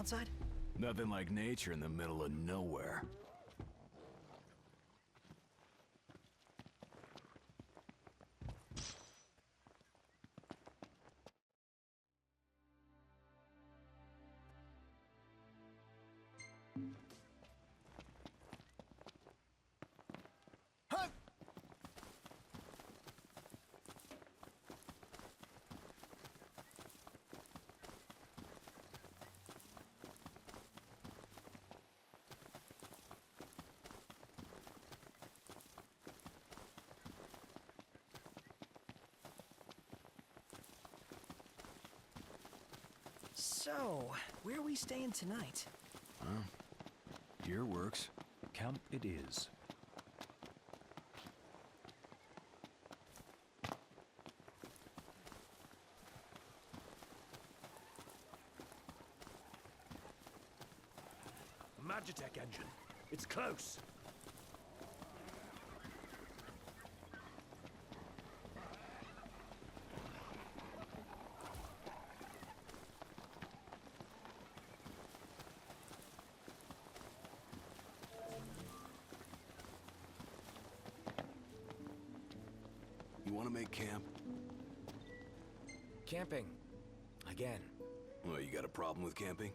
outside? Nothing like nature in the middle of nowhere. So, where are we staying tonight? Here works. Camp it is. Magitech engine. It's close. You want to make camp? Camping. Again. Well, you got a problem with camping?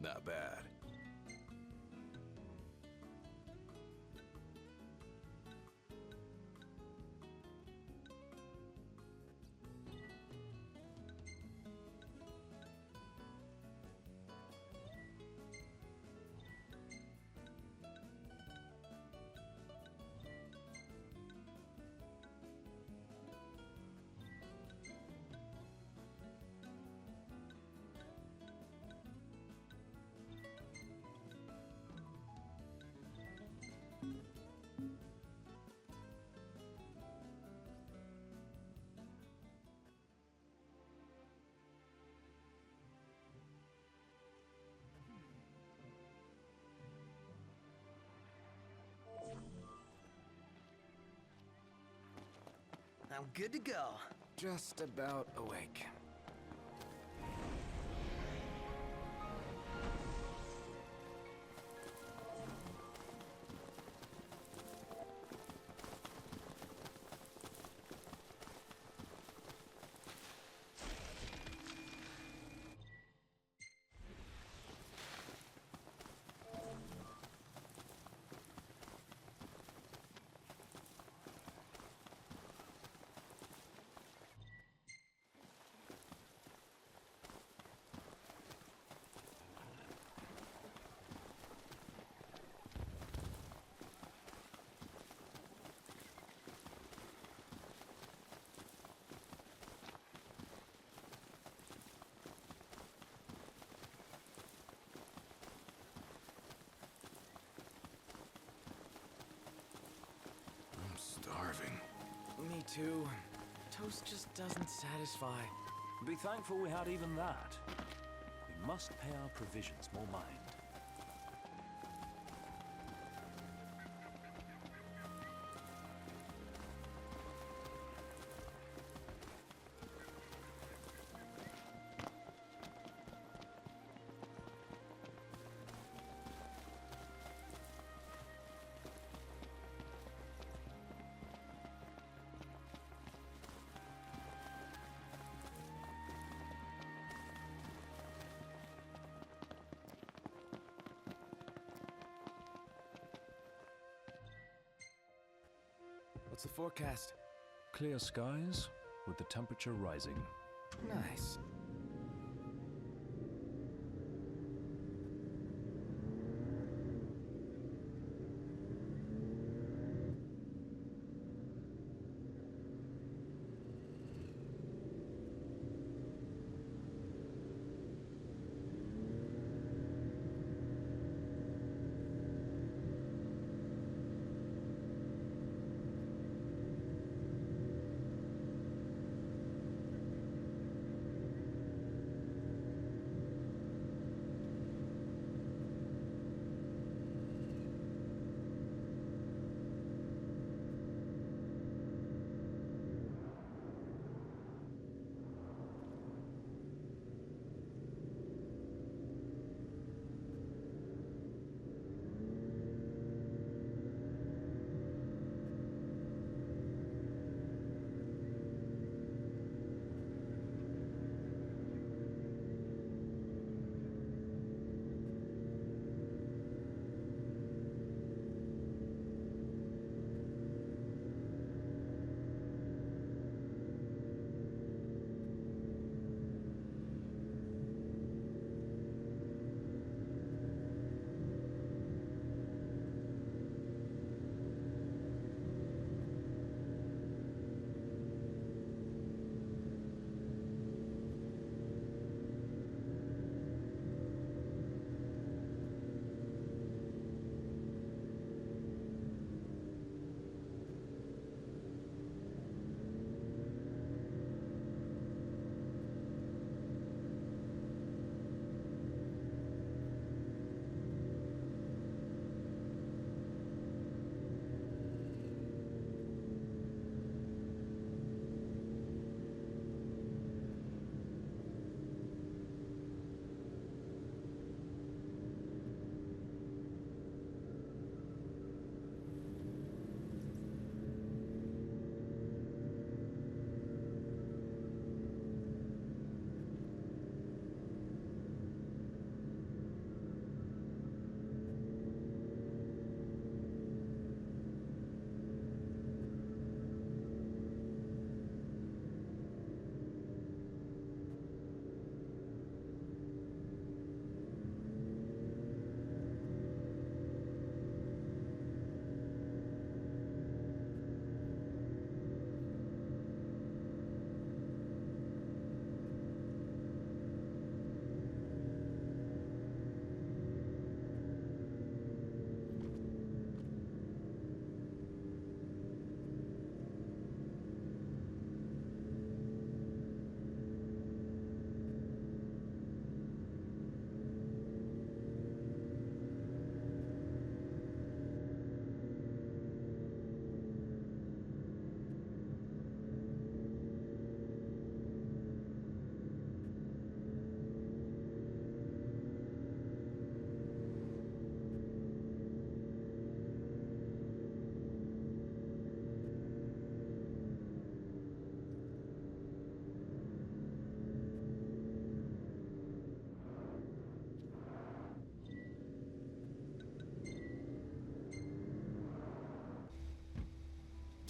Not bad. I'm good to go. Just about awake. I'm starving. Me too. Toast just doesn't satisfy. Be thankful we had even that. We must pay our provisions more mind. What's the forecast? Clear skies, with the temperature rising. Nice.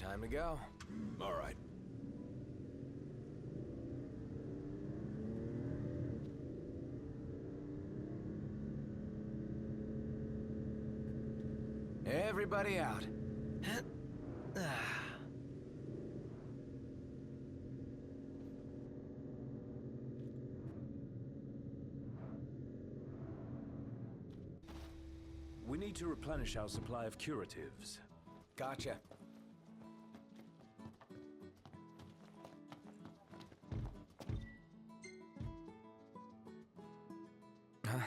Time to go. All right. Everybody out. We need to replenish our supply of curatives. Gotcha. Huh?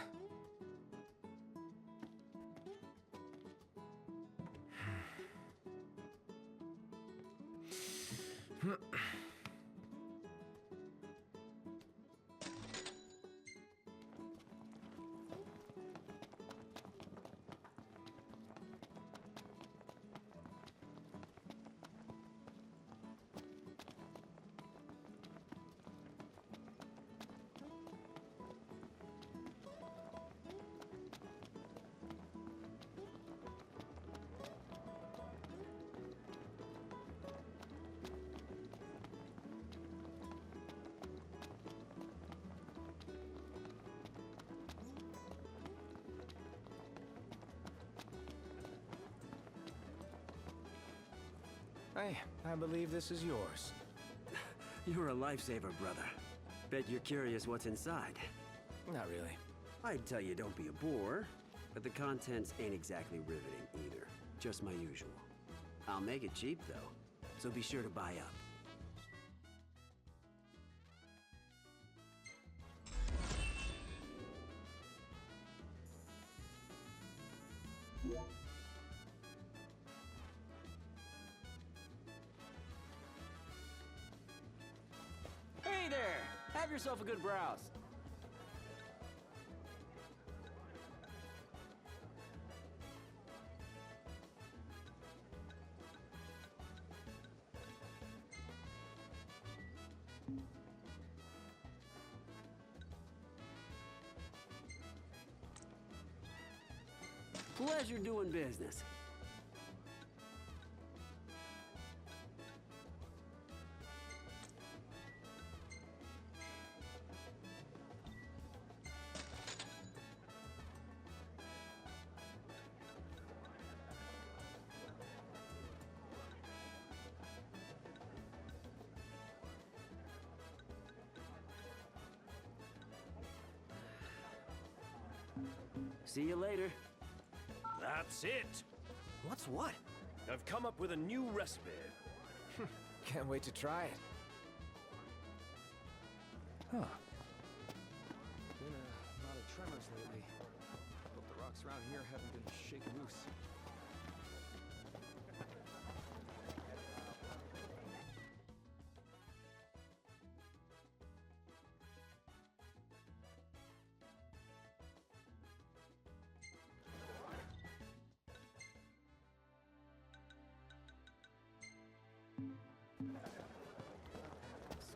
I believe this is yours. You're a lifesaver, brother. Bet you're curious what's inside. Not really. I'd tell you don't be a bore, but the contents ain't exactly riveting either. Just my usual. I'll make it cheap, though, so be sure to buy up. Hey there! Have yourself a good browse. Pleasure doing business. See you later. That's it! What's what? I've come up with a new recipe. Can't wait to try it. Huh. Been a lot of tremors lately. Hope the rocks around here haven't been shaken loose.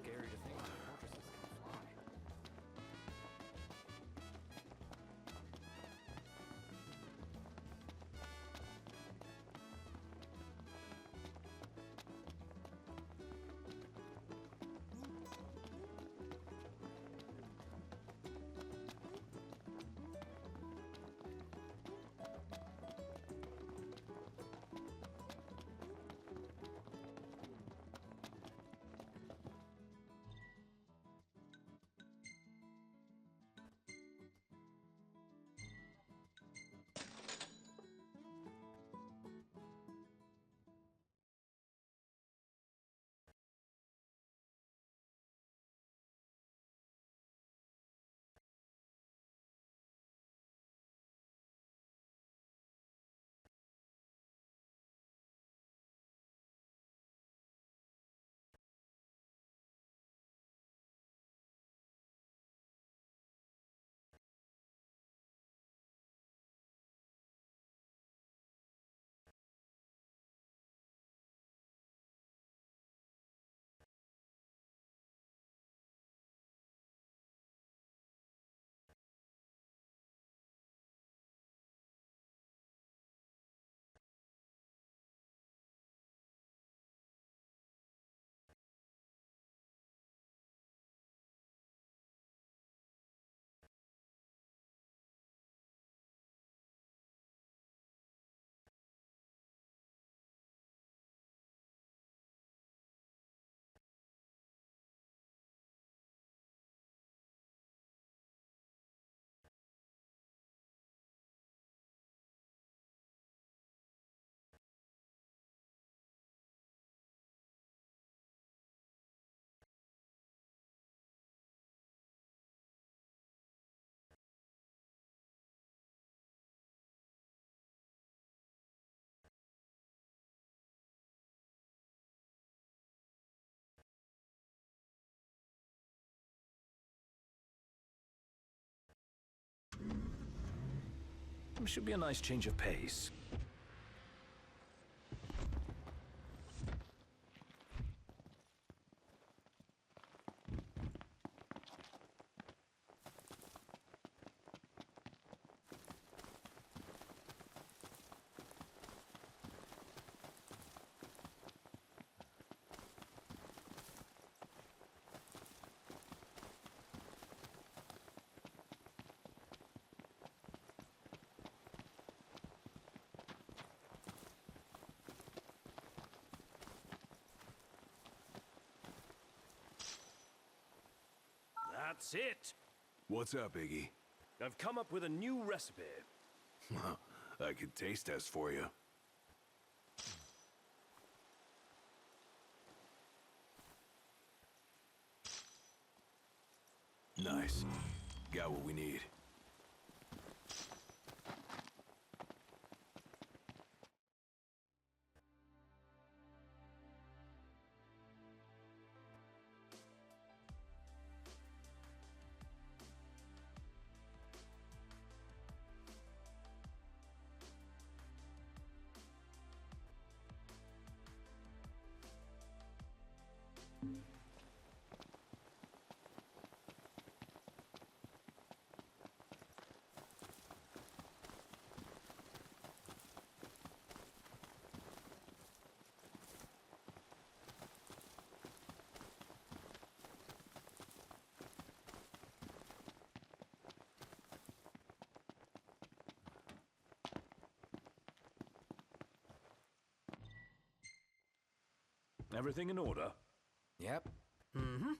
Scary to think the fortresses can fly. Should be a nice change of pace. That's it. What's up, Iggy? I've come up with a new recipe. I could taste test for you. Nice. Got what we need. Everything in order? Yep. Mm-hmm.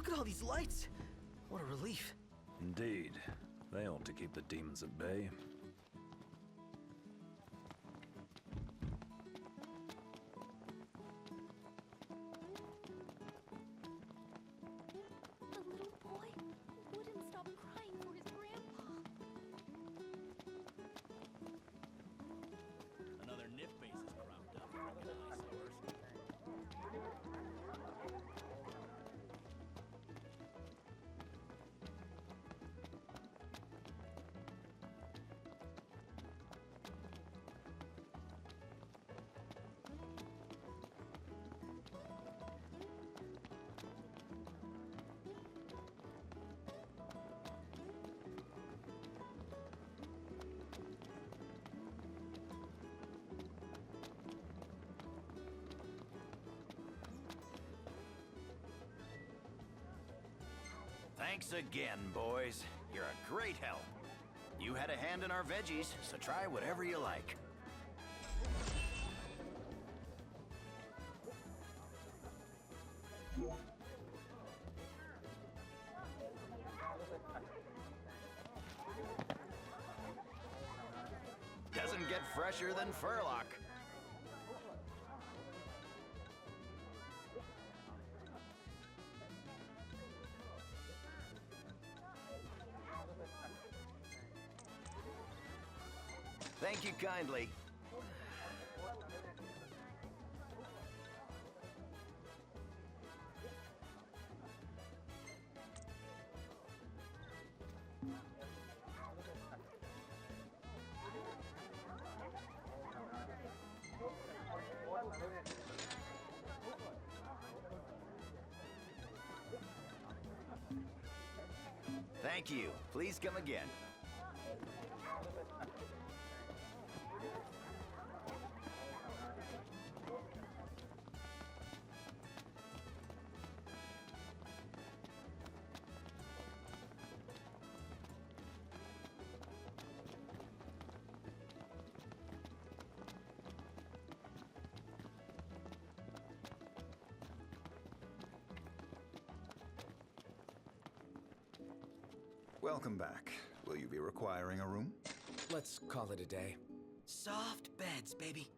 Look at all these lights. What a relief. Indeed. They ought to keep the demons at bay. The little boy wouldn't stop crying for his grandpa. Another nip base is cropped up. Freaking eyesores. Thanks again, boys. You're a great help. You had a hand in our veggies, so try whatever you like. Doesn't get fresher than Furlock. Thank you kindly. Thank you. Please come again. Welcome back. Will you be requiring a room? Let's call it a day. Soft beds, baby.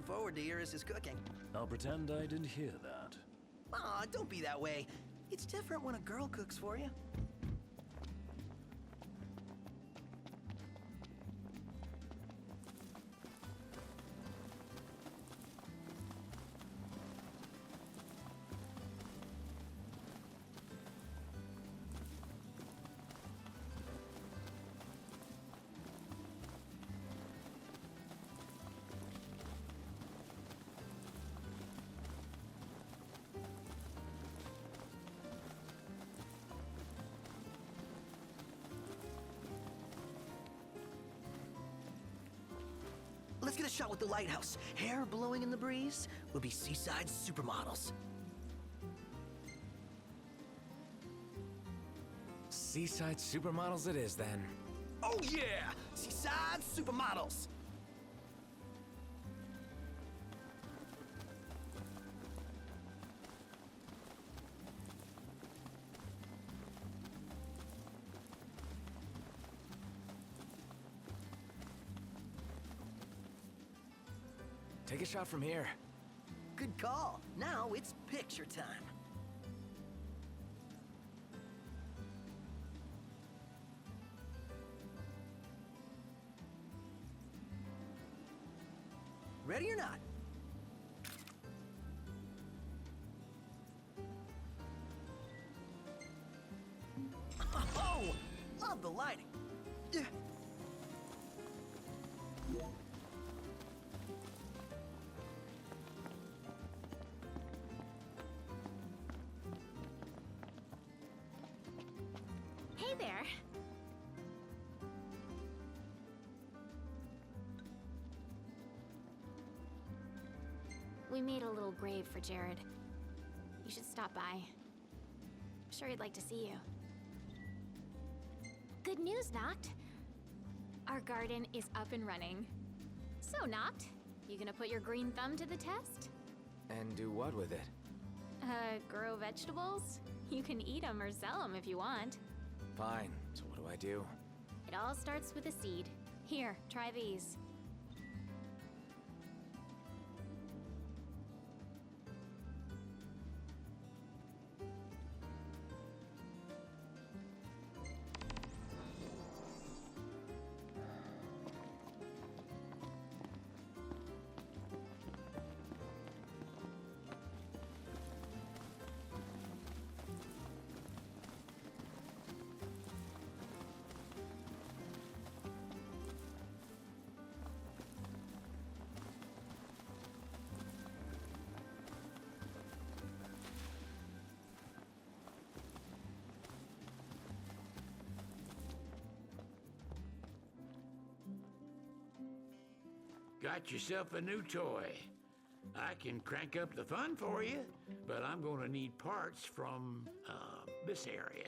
looking forward to Iris' cooking. I'll pretend I didn't hear that. Aw, don't be that way. It's different when a girl cooks for you. Let's get a shot with the lighthouse. Hair blowing in the breeze. We'll be seaside supermodels. Seaside supermodels it is, then. Oh yeah! Seaside supermodels! Take a shot from here. Good call. Now it's picture time. Ready or not? Oh, love the lighting. Hey there. We made a little grave for Jared. You should stop by. I'm sure he'd like to see you. Good news, Noct. Our garden is up and running. So, Noct, you gonna put your green thumb to the test? And do what with it? Grow vegetables? You can eat them or sell them if you want. Fine. So what do I do? It all starts with a seed. Here, try these. Got yourself a new toy. I can crank up the fun for you, but I'm gonna need parts from, this area.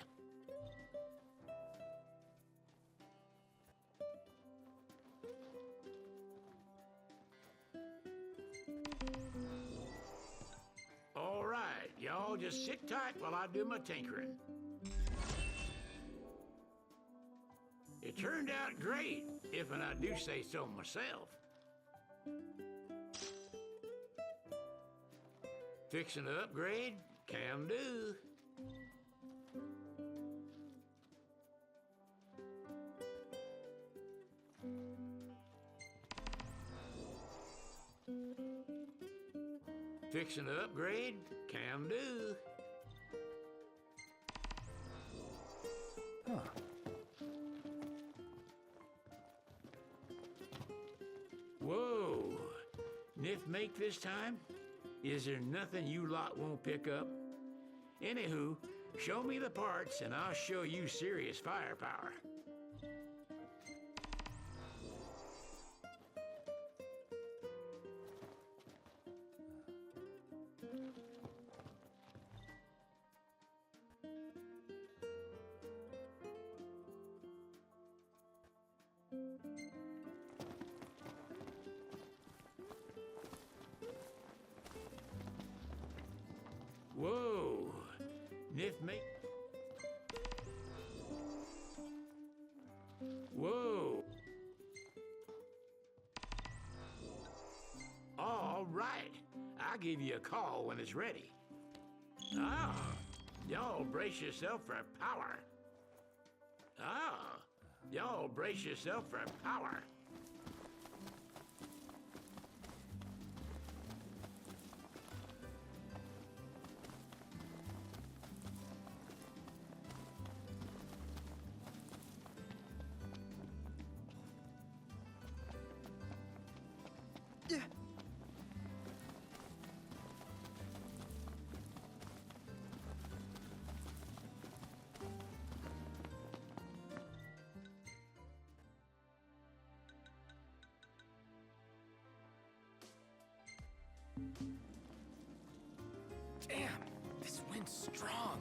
All right, y'all just sit tight while I do my tinkering. It turned out great, if and I do say so myself. Fixing to upgrade? Can do. Fixing to upgrade? Can do. Huh. Whoa. Niff make this time? Is there nothing you lot won't pick up? Anywho, show me the parts and I'll show you serious firepower. Whoa, Niff make... give you a call when it's ready. Ah, y'all brace yourself for power. Ah, y'all brace yourself for power. Damn, this wind's strong.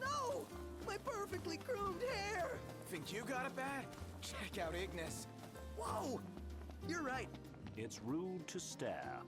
No! My perfectly groomed hair! Think you got it bad? Check out Ignis. Whoa! You're right. It's rude to stare.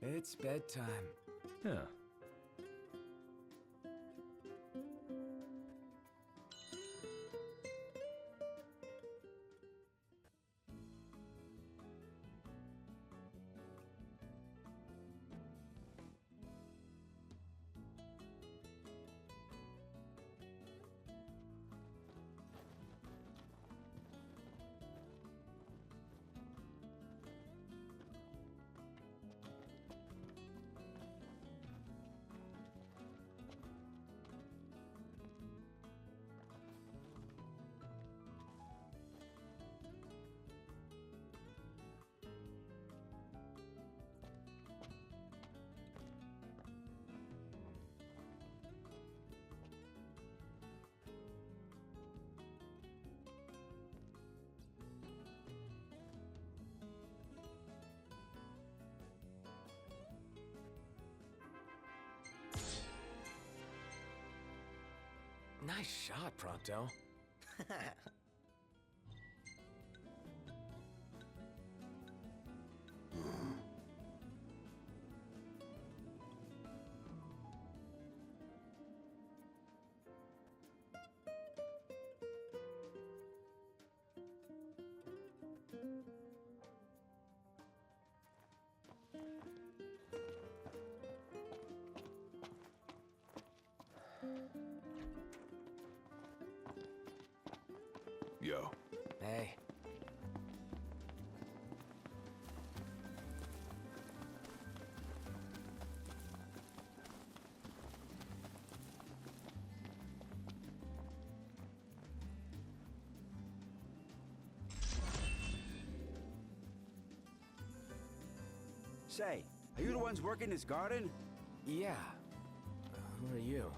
It's bedtime. Yeah. Nice shot, Prompto. Yo. Hey. Say, are you the ones working this garden? Yeah. Who are you?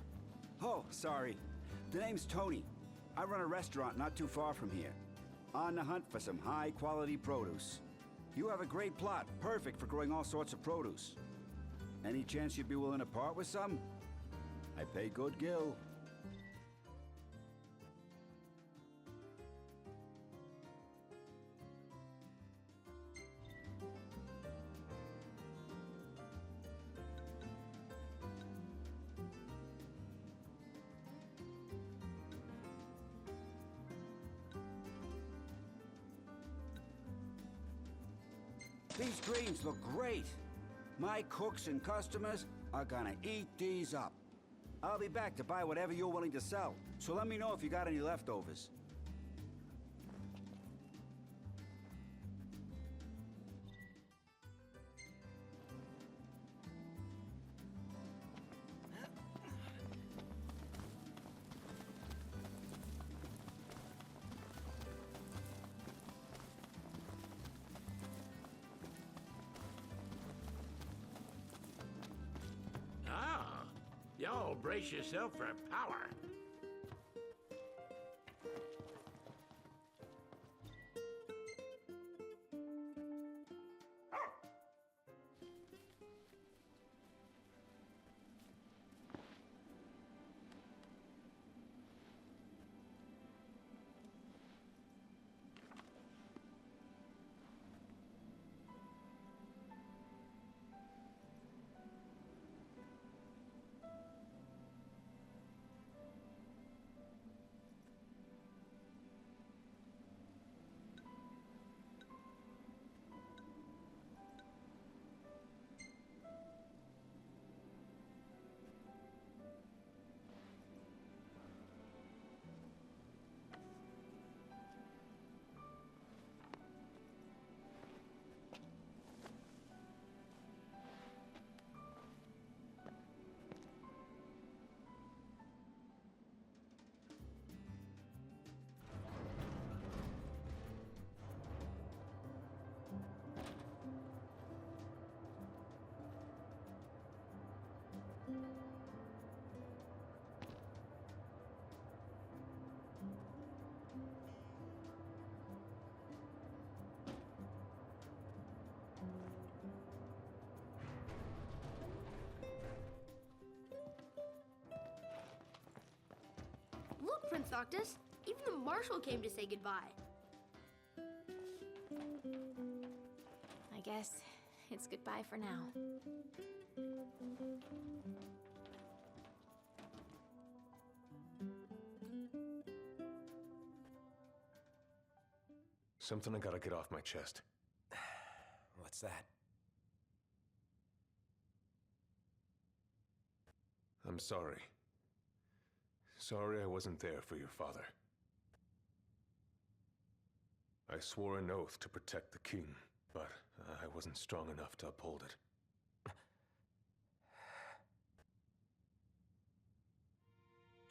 Oh, sorry. The name's Tony. I run a restaurant not too far from here. On the hunt for some high-quality produce. You have a great plot, perfect for growing all sorts of produce. Any chance you'd be willing to part with some? I pay good gill. These greens look great. My cooks and customers are gonna eat these up. I'll be back to buy whatever you're willing to sell, so let me know if you got any leftovers. brace yourself for power. Look, Prince Noctis, even the Marshal came to say goodbye. I guess it's goodbye for now. Something I gotta get off my chest. What's that? I'm sorry. Sorry I wasn't there for your father. I swore an oath to protect the king, but I wasn't strong enough to uphold it.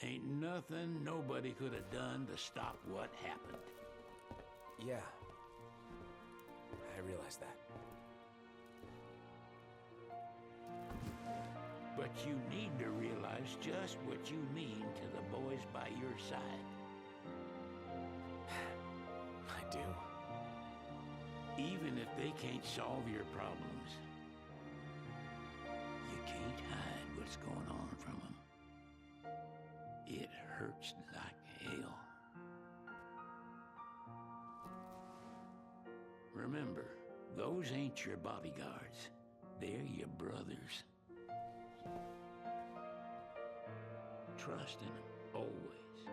Ain't nothing nobody could have done to stop what happened. Yeah. I realize that. But you need to realize just what you mean to the boys by your side. I do. Even if they can't solve your problems, you can't hide what's going on from them. It hurts like hell. Remember, those ain't your bodyguards. They're your brothers. Trust in them, always.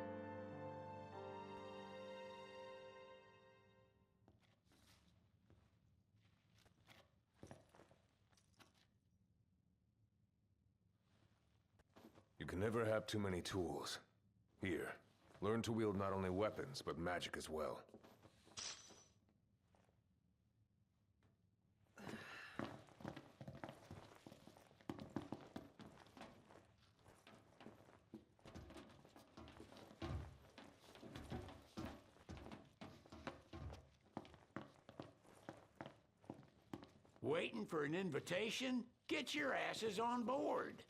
You can never have too many tools. Here, learn to wield not only weapons, but magic as well. Waiting for an invitation? Get your asses on board.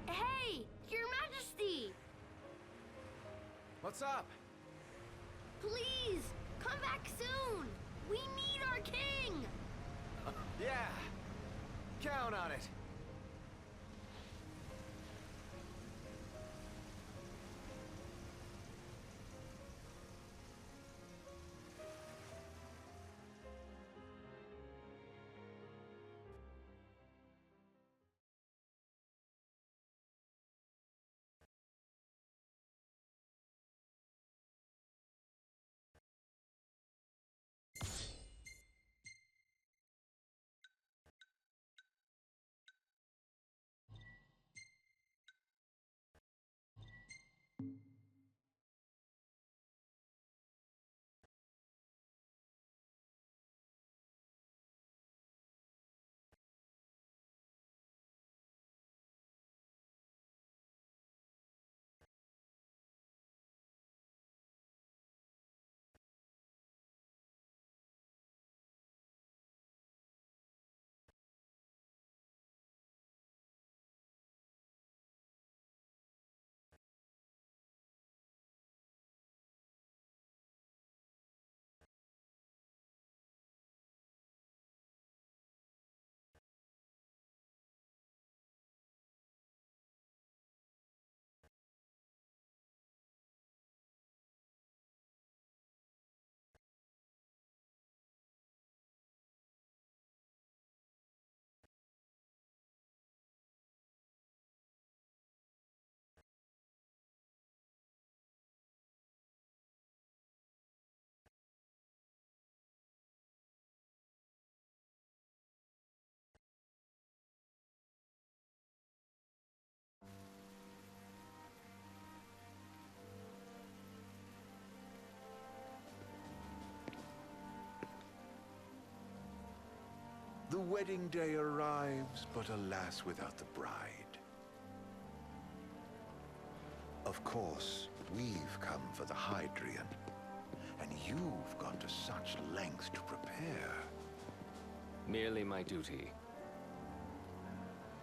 Hey, Your Majesty! What's up? Please, come back soon! We need our king! Yeah. Count on it. wedding day arrives, but alas, without the bride. Of course, we've come for the Hydrian, and you've gone to such lengths to prepare. Merely my duty.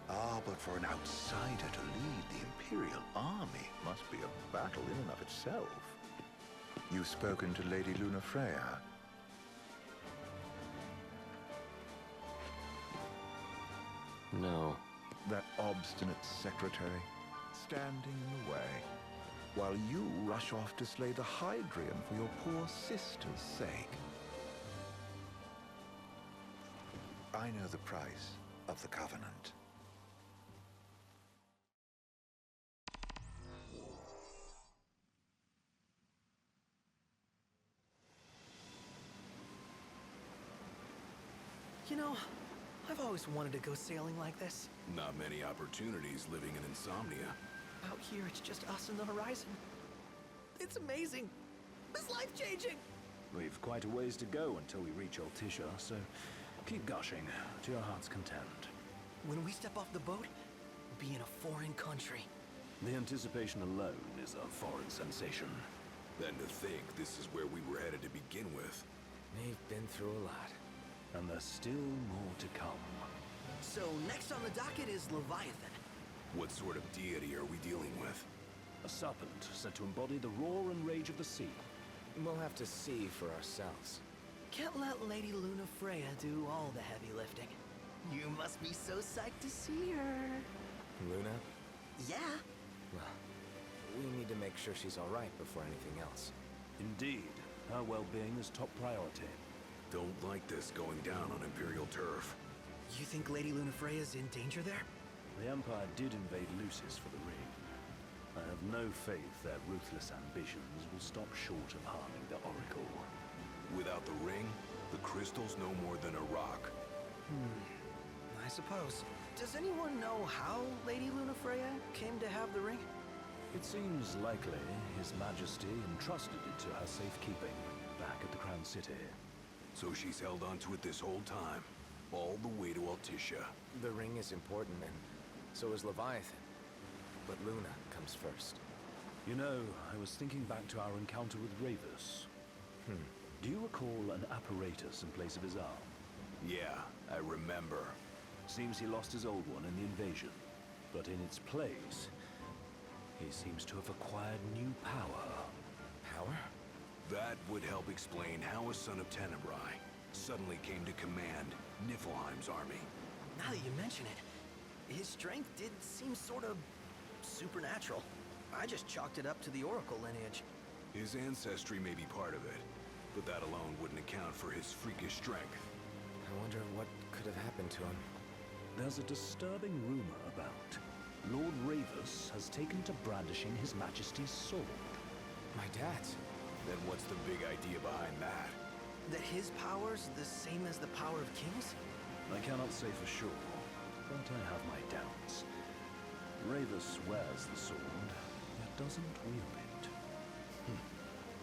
Ah, but for an outsider to lead the Imperial army must be a battle in and of itself. You've spoken to Lady Lunafreya? No. That obstinate secretary, standing in the way, while you rush off to slay the Hydrian for your poor sister's sake. I know the price of the Covenant. You know, I've always wanted to go sailing like this. Not many opportunities living in Insomnia. Out here, it's just us and the horizon. It's amazing. It's life-changing. We've quite a ways to go until we reach Altisha, so keep gushing to your heart's content. When we step off the boat, we'll be in a foreign country. The anticipation alone is a foreign sensation. Then to think this is where we were headed to begin with. We've been through a lot. And there's still more to come. So next on the docket is Leviathan. What sort of deity are we dealing with? A serpent said to embody the roar and rage of the sea. We'll have to see for ourselves. Can't let Lady Lunafreya do all the heavy lifting. You must be so psyched to see her. Luna? Yeah. Well, we need to make sure she's all right before anything else. Indeed. Her well-being is top priority. Don't like this going down on Imperial turf. You think Lady Lunafreya's in danger there? The Empire did invade Lucis for the ring. I have no faith their ruthless ambitions will stop short of harming the Oracle. Without the ring, the crystal's no more than a rock. I suppose. Does anyone know how Lady Lunafreya came to have the ring? It seems likely His Majesty entrusted it to her safekeeping back at the Crown City. So she's held onto it this whole time, all the way to Altisha. The ring is important, and so is Leviathan. But Luna comes first. You know, I was thinking back to our encounter with Ravus. Do you recall an apparatus in place of his arm? Yeah, I remember. Seems he lost his old one in the invasion. But in its place, he seems to have acquired new power. Power? That would help explain how a son of Tenebrae suddenly came to command Niflheim's army. Now that you mention it, his strength did seem sort of supernatural. I just chalked it up to the Oracle lineage. His ancestry may be part of it, but that alone wouldn't account for his freakish strength. I wonder what could have happened to him. There's a disturbing rumor about Lord Ravus has taken to brandishing His Majesty's sword. My dad's? Then what's the big idea behind that? That his power's the same as the power of kings? I cannot say for sure, but I have my doubts. Ravus wears the sword, yet doesn't wield it.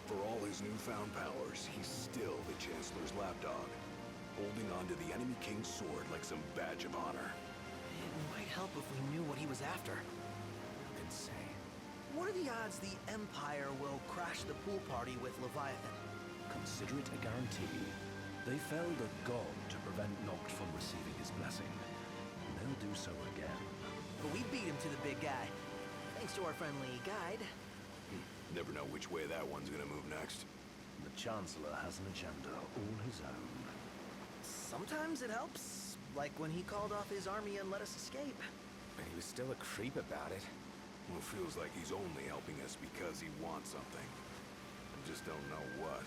For all his newfound powers, he's still the Chancellor's lapdog, holding on to the enemy king's sword like some badge of honor. It might help if we knew what he was after. Who can say? What are the odds the Empire will crash the pool party with Leviathan? Consider it a guarantee. They felled a god to prevent Noct from receiving his blessing. And they'll do so again. But we beat him to the big guy, thanks to our friendly guide. Never know which way that one's gonna move next. The Chancellor has an agenda all his own. Sometimes it helps, like when he called off his army and let us escape. But he was still a creep about it. Well, feels like he's only helping us because he wants something. I just don't know what.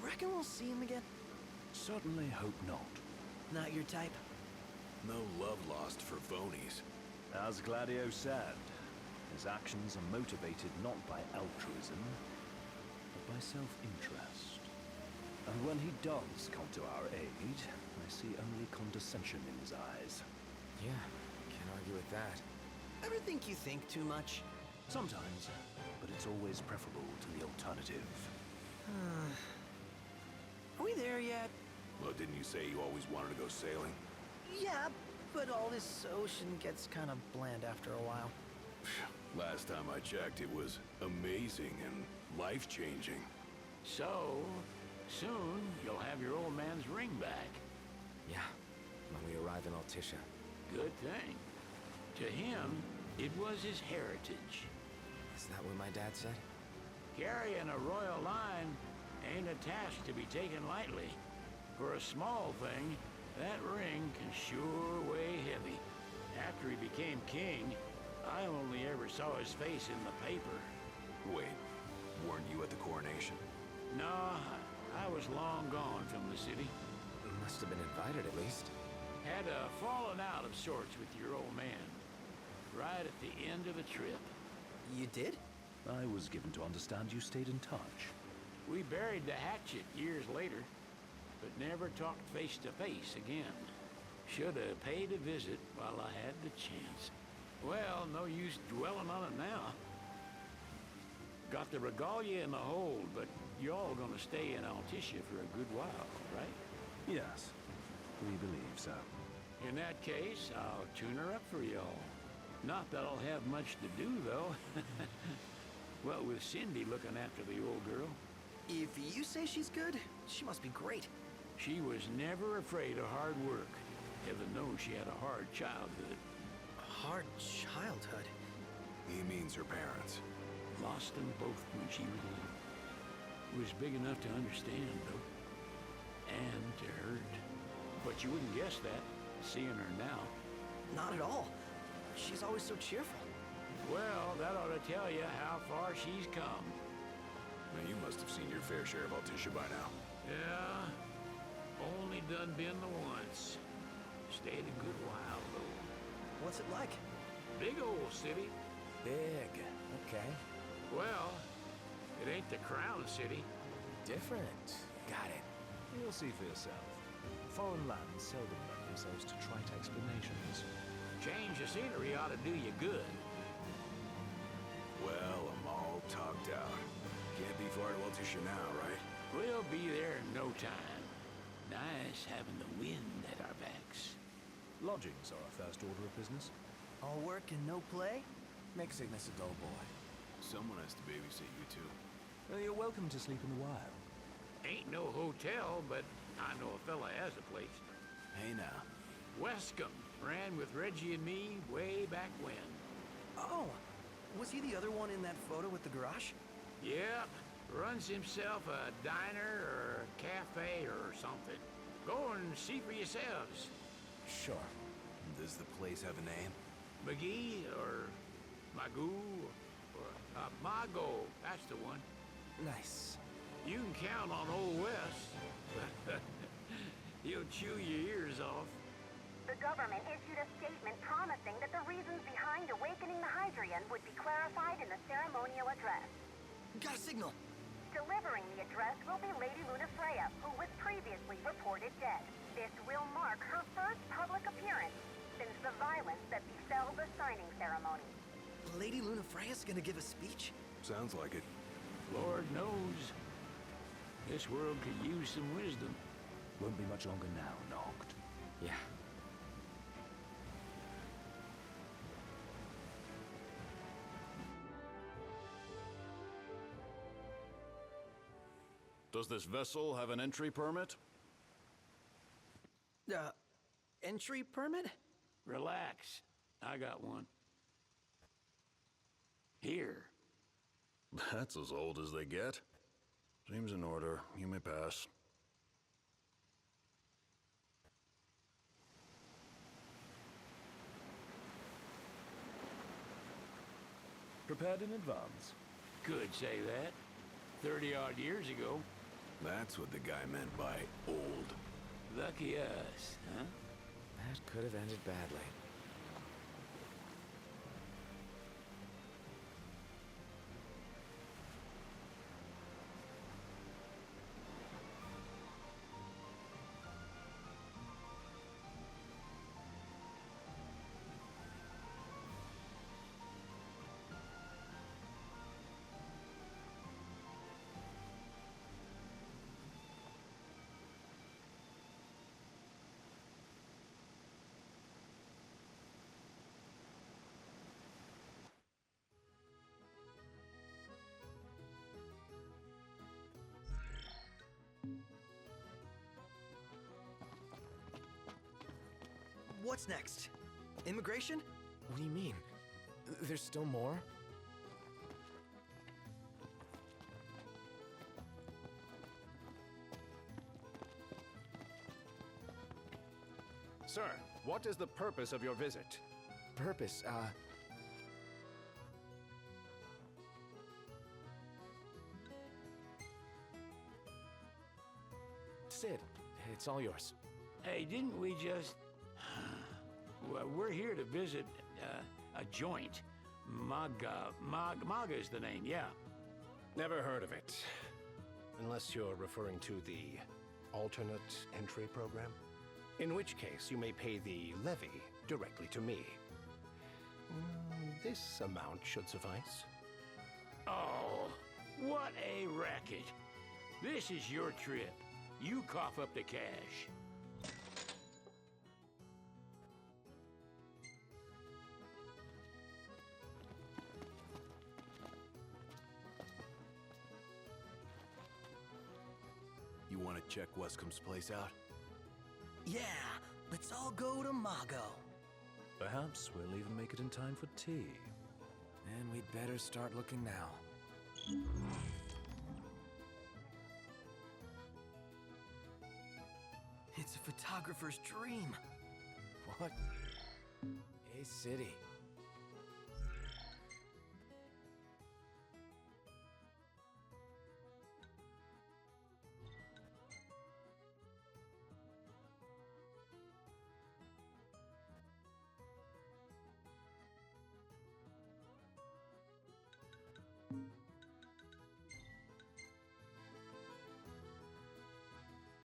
Reckon we'll see him again? Certainly hope not. Not your type? No love lost for phonies. As Gladio said, his actions are motivated not by altruism, but by self-interest. And when he does come to our aid, I see only condescension in his eyes. Yeah, can't argue with that. Ever think you think too much? Sometimes, but it's always preferable to the alternative. Are we there yet? Well, didn't you say you always wanted to go sailing? Yeah, but all this ocean gets kind of bland after a while. Last time I checked, it was amazing and life-changing. So, soon you'll have your old man's ring back. Yeah, when we arrive in Altissia. Good thing. To him, it was his heritage. Is that what my dad said? Carrying a royal line ain't a task to be taken lightly. For a small thing, that ring can sure weigh heavy. After he became king, I only ever saw his face in the paper. Wait, weren't you at the coronation? No, I was long gone from the city. Must have been invited at least. Had a falling out of sorts with your old man. Right at the end of the trip. You did? I was given to understand you stayed in touch. We buried the hatchet years later, but never talked face to face again. Should have paid a visit while I had the chance. Well, no use dwelling on it now. Got the regalia in the hold, but y'all gonna stay in Altissia for a good while, right? Yes, we believe so. In that case, I'll tune her up for y'all. Not that I'll have much to do, though. Well, with Cindy looking after the old girl. If you say she's good, she must be great. She was never afraid of hard work. Heaven knows she had a hard childhood. A hard childhood? He means her parents. Lost them both when she was little. Was big enough to understand, though. And to hurt. But you wouldn't guess that, seeing her now. Not at all. She's always so cheerful. Well, that ought to tell you how far she's come. Now, you must have seen your fair share of Altissia by now. Yeah, only done been the once. Stayed a good while, though. What's it like? Big old city. Big, okay. Well, it ain't the Crown City. Different. Got it. You'll see for yourself. Foreign lands seldom lend themselves to trite explanations. Change of scenery ought to do you good. Well, I'm all talked out. Can't be far to Altissia now, right? We'll be there in no time. Nice having the wind at our backs. Lodgings are our first order of business. All work and no play? Make Cygnus a dull boy. Someone has to babysit you, too. Well, you're welcome to sleep in the wild. Ain't no hotel, but I know a fella has a place. Hey, now. Wescombe ran with Reggie and me way back when. Oh, was he the other one in that photo with the garage? Yep, runs himself a diner or a cafe or something. Go and see for yourselves. Sure. Does the place have a name? McGee or Magoo or Mago, that's the one. Nice. You can count on Old West. He'll chew your ears off. The government issued a statement promising that the reasons behind awakening the Hydrian would be clarified in the ceremonial address. Got a signal. Delivering the address will be Lady Lunafreya, who was previously reported dead. This will mark her first public appearance since the violence that befell the signing ceremony. Lady Lunafreya's gonna give a speech? Sounds like it. Lord knows. This world could use some wisdom. Won't be much longer now, Noct. Yeah. Does this vessel have an entry permit? Entry permit? Relax. I got one. Here. That's as old as they get. Seems in order. You may pass. Prepared in advance. Could say that. 30-odd years ago. That's what the guy meant by old. Lucky us, huh? That could have ended badly. What's next? Immigration? What do you mean? There's still more? Sir, what is the purpose of your visit? Purpose, Sid, it's all yours. Hey, didn't we just... Well, we're here to visit a joint. Maga is the name, yeah. Never heard of it. Unless you're referring to the alternate entry program. In which case, you may pay the levy directly to me. This amount should suffice. Oh, what a racket. This is your trip. You cough up the cash. You want to check Wescomb's place out? Yeah, let's all go to Mago. Perhaps we'll even make it in time for tea. And we'd better start looking now. It's a photographer's dream. What? Hey, City.